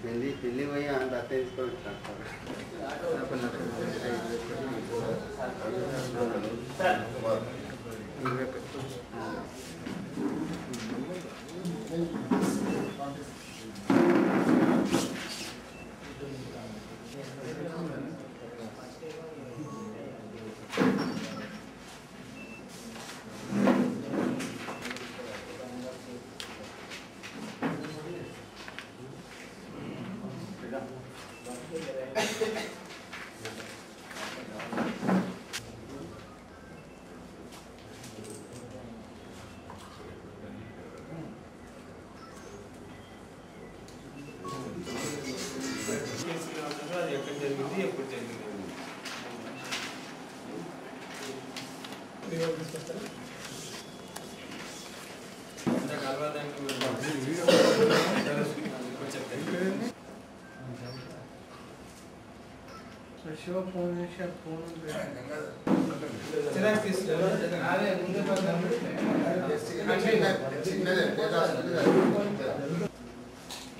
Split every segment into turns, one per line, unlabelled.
పెళ్ళి పోయి అంత అత్త తీసుకోవచ్చు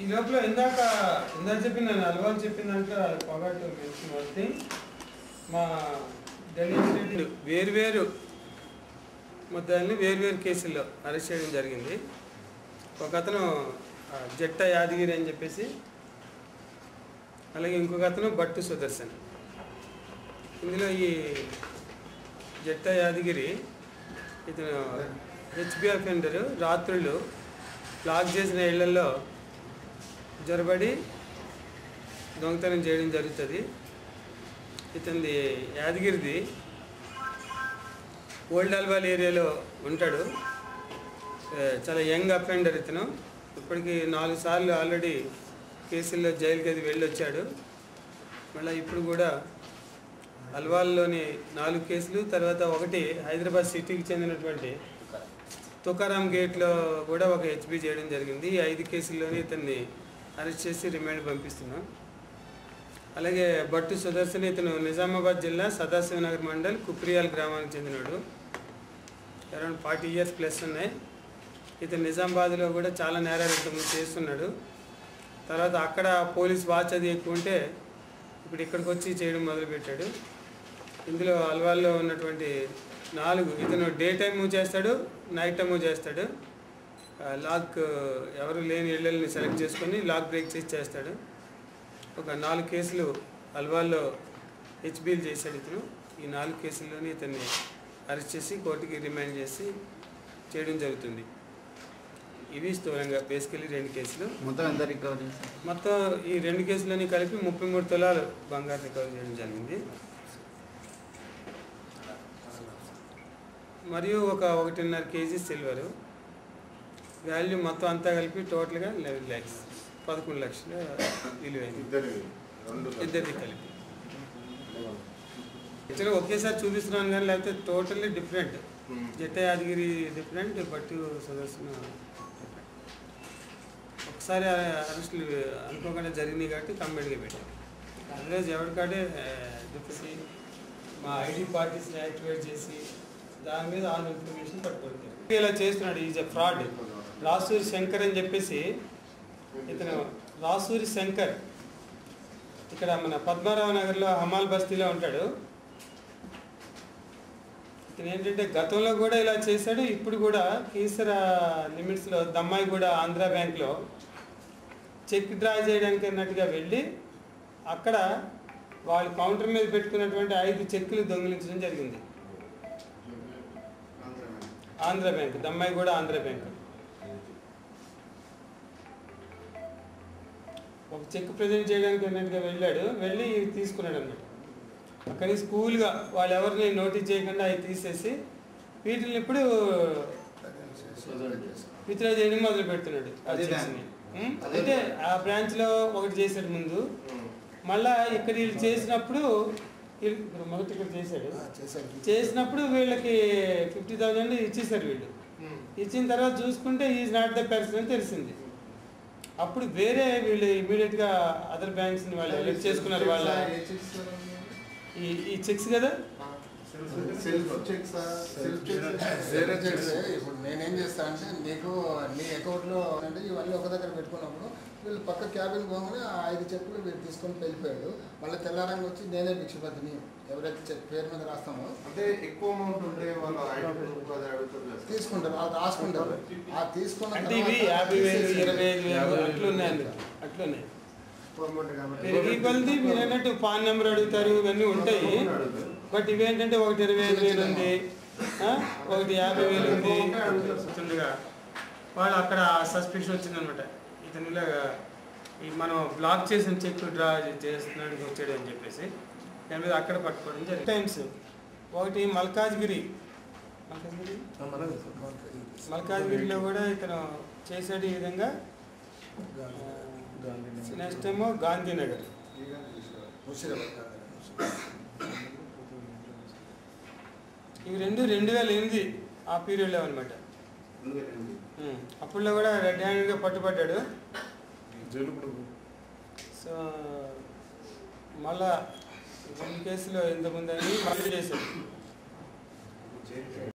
ఈ లోపల ఇందాక చెప్పిన అల్వాల్ చెప్పినాక పొగాటు వస్తే మా ఢిల్లీ వేరు మొత్తాన్ని వేరు కేసుల్లో అరెస్ట్ చేయడం జరిగింది. ఒక అతను జట్ట యాదగిరి అని చెప్పేసి, అలాగే ఇంకొక అతను బట్టు సుదర్శన్. ఇందులో ఈ జట్ట యాదగిరి ఇతను హెచ్బి అఫెండరు. రాత్రుళ్ళు లాక్ చేసిన ఇళ్లలో జొరబడి దొంగతనం చేయడం జరుగుతుంది. ఇతనిది యాదగిరిది ఓల్డ్ అల్వాల్ ఏరియాలో ఉంటాడు. చాలా యంగ్ అఫెండర్ ఇతను. ఇప్పటికి 4 సార్లు ఆల్రెడీ కేసుల్లో జైలుకి అది వెళ్ళొచ్చాడు. మళ్ళీ ఇప్పుడు కూడా అల్వాల్లోని 4 కేసులు, తర్వాత ఒకటి హైదరాబాద్ సిటీకి చెందినటువంటి తుకారాం గేట్లో కూడా ఒక హెచ్బి చేయడం జరిగింది. ఈ 5 కేసుల్లోనే ఇతన్ని అరెస్ట్ చేసి రిమాండ్ పంపిస్తున్నాం. అలాగే బట్టు సుదర్శన్ ఇతను నిజామాబాద్ జిల్లా సదాశివనగర్ మండల్ కుప్రియాల్ గ్రామానికి చెందినాడు. అరౌండ్ 40 ఇయర్స్ ప్లస్ ఉన్నాయి. ఇతను నిజామాబాద్లో కూడా చాలా నేరాలు ఇంతకుముందు చేస్తున్నాడు. తర్వాత అక్కడ పోలీస్ వాచ్ అది ఎక్కువ ఉంటే ఇప్పుడు ఇక్కడికి వచ్చి చేయడం మొదలుపెట్టాడు. ఇందులో అల్వాల్లో ఉన్నటువంటి 4 ఇతను డే టైం మూవ్ చేస్తాడు, నైట్ టైం మూవ్ చేస్తాడు. లాక్ ఎవరు లేని ఇళ్ళని సెలెక్ట్ చేసుకొని లాక్ బ్రేక్ చేసి చేస్తాడు. ఒక 4 కేసులు అల్వాల్లో హెచ్బీలు చేశాడు ఇతను. ఈ 4 కేసుల్లోనే ఇతన్ని అరెస్ట్ చేసి కోర్టుకి రిమాండ్ చేసి చేయడం జరుగుతుంది. ఇవి స్థూలంగా బేసికలీ 2 కేసులు.
మొత్తం ఎంత రికవరీ?
మొత్తం ఈ 2 కేసులని కలిపి 33 తులాలు బంగారు రికవరీ చేయడం జరిగింది. మరియు ఒక 1.5 kg సిల్వరు. వాల్యూ మొత్తం అంతా కలిపి టోటల్గా 11 lakhs 11 లక్షల విలువైంది. ఇద్దరిది కలిపి యాక్చువల్గా ఒకేసారి చూపిస్తున్నాను కానీ లేకపోతే టోటల్లీ డిఫరెంట్. జట్ట యాదగిరి డిఫరెంట్, బట్టు సుదర్శన ఒకసారి అరెస్టులు అనుకోకుండా జరిగినాయి కాబట్టి కంబైన్డ్గా పెట్టారు. అదర్వైజ్ ఎవరికాడే చెప్పేసి మా ఐడి పార్టీస్ని యాక్టివేట్ చేసి దాని మీద ఆన్ ఇన్ఫర్మేషన్ పట్టుకుంటారు. ఇలా చేస్తున్నాడు. Is a fraud. Rasuri Shankar అని చెప్పేసి ఇతను రాసూరి శంకర్ ఇక్కడ మన పద్మారావు నగర్లో హమాల్ బస్తీలో ఉంటాడు. ఇతను ఏంటంటే గతంలో కూడా ఇలా చేశాడు. ఇప్పుడు కూడా కీసర లిమిట్స్లో దమ్మాయిగూడ ఆంధ్ర బ్యాంక్లో చెక్ డ్రా చేయడానికి అన్నట్టుగా వెళ్ళి అక్కడ వాళ్ళు కౌంటర్ మీద పెట్టుకున్నటువంటి 5 చెక్కులు దొంగిలించడం జరిగింది. Andhra bank, Dammaiguda Andhra bank. ఒక చెక్ ప్రజెంట్ చేయడానికి అన్నట్టుగా వెళ్ళి తీసుకున్నాడు అన్నమాట. అక్కడి స్కూల్గా వాళ్ళు ఎవరిని నోటీస్ చేయకుండా అవి తీసేసి వీటిని ఇప్పుడు విత్డ్రా చేయడం మొదలు పెడుతున్నాడు. అంటే ఆ బ్రాంచ్లో ఒకటి చేశాడు ముందు, మళ్ళా ఇక్కడ వీళ్ళు చేసినప్పుడు మొదటి ఇక్కడ చేసినప్పుడు వీళ్ళకి 50,000 ఇచ్చేసారు. వీళ్ళు ఇచ్చిన తర్వాత చూసుకుంటే ఈజ్ నాట్ ద పర్సన్ అని తెలిసింది. అప్పుడు వేరే వీళ్ళు ఇమీడియట్గా అదర్ బ్యాంక్స్ని వాళ్ళు ఎలక్ట్ చేసుకున్నారు. వాళ్ళ ఈ చెక్స్ కదా
సెల్ఫ్ చెక్స్
వేరే చెక్స్. ఇప్పుడు నేనేం చేస్తా అంటే నీకు నీ అకౌంట్లో అంటే ఇవన్నీ ఒక దగ్గర పెట్టుకున్నప్పుడు వీళ్ళు పక్క క్యాబిన్ పోగానే ఆ 5 చెక్కులు వీళ్ళు తీసుకొని వెళ్ళిపోయాడు. మళ్ళీ తెల్లారంగా వచ్చి నేనే భిక్షపతిని ఎవరైతే చెక్ పేరు మీద రాస్తామో
అంటే ఎక్కువ అమౌంట్ ఉంటే వాళ్ళు
తీసుకుంటారు, అది రాసుకుంటారు. ఆ తీసుకున్న
అంటే ఇవి 50,000 25,000 అట్లున్నాయి. అట్లున్నాయి పెరిగి కొలిది మీరు అన్నట్టు పాన్ నెంబర్ అడుగుతారు, ఇవన్నీ ఉంటాయి. బట్ ఇవేంటంటే ఒకటి 25,000 ఉంది, ఒకటి 50,000 ఉంది. వస్తుందిగా వాళ్ళు అక్కడ సస్పెక్షన్ వచ్చిందనమాట, ఇతనిలా ఈ మనం బ్లాక్ చేసిన చెక్ డ్రా చేస్తున్నానికి వచ్చాడు అని చెప్పేసి దాని మీద అక్కడ పట్టుకోవడం జరిగింది. టైమ్స్ ఒకటి మల్కాజ్గిరిలో కూడా ఇతను చేసాడు ఈ విధంగా. నెక్స్ట్ ఏమో గాంధీనగర్, ఇవి 2008 ఆ పీరియడ్లో అనమాట. అప్పుడులో కూడా రెడ్ హ్యాండెడ్గా పట్టుబడ్డాడు. సో మళ్ళా 2 కేసులో ఇంతకుముందు అని మళ్ళీ చేశాడు.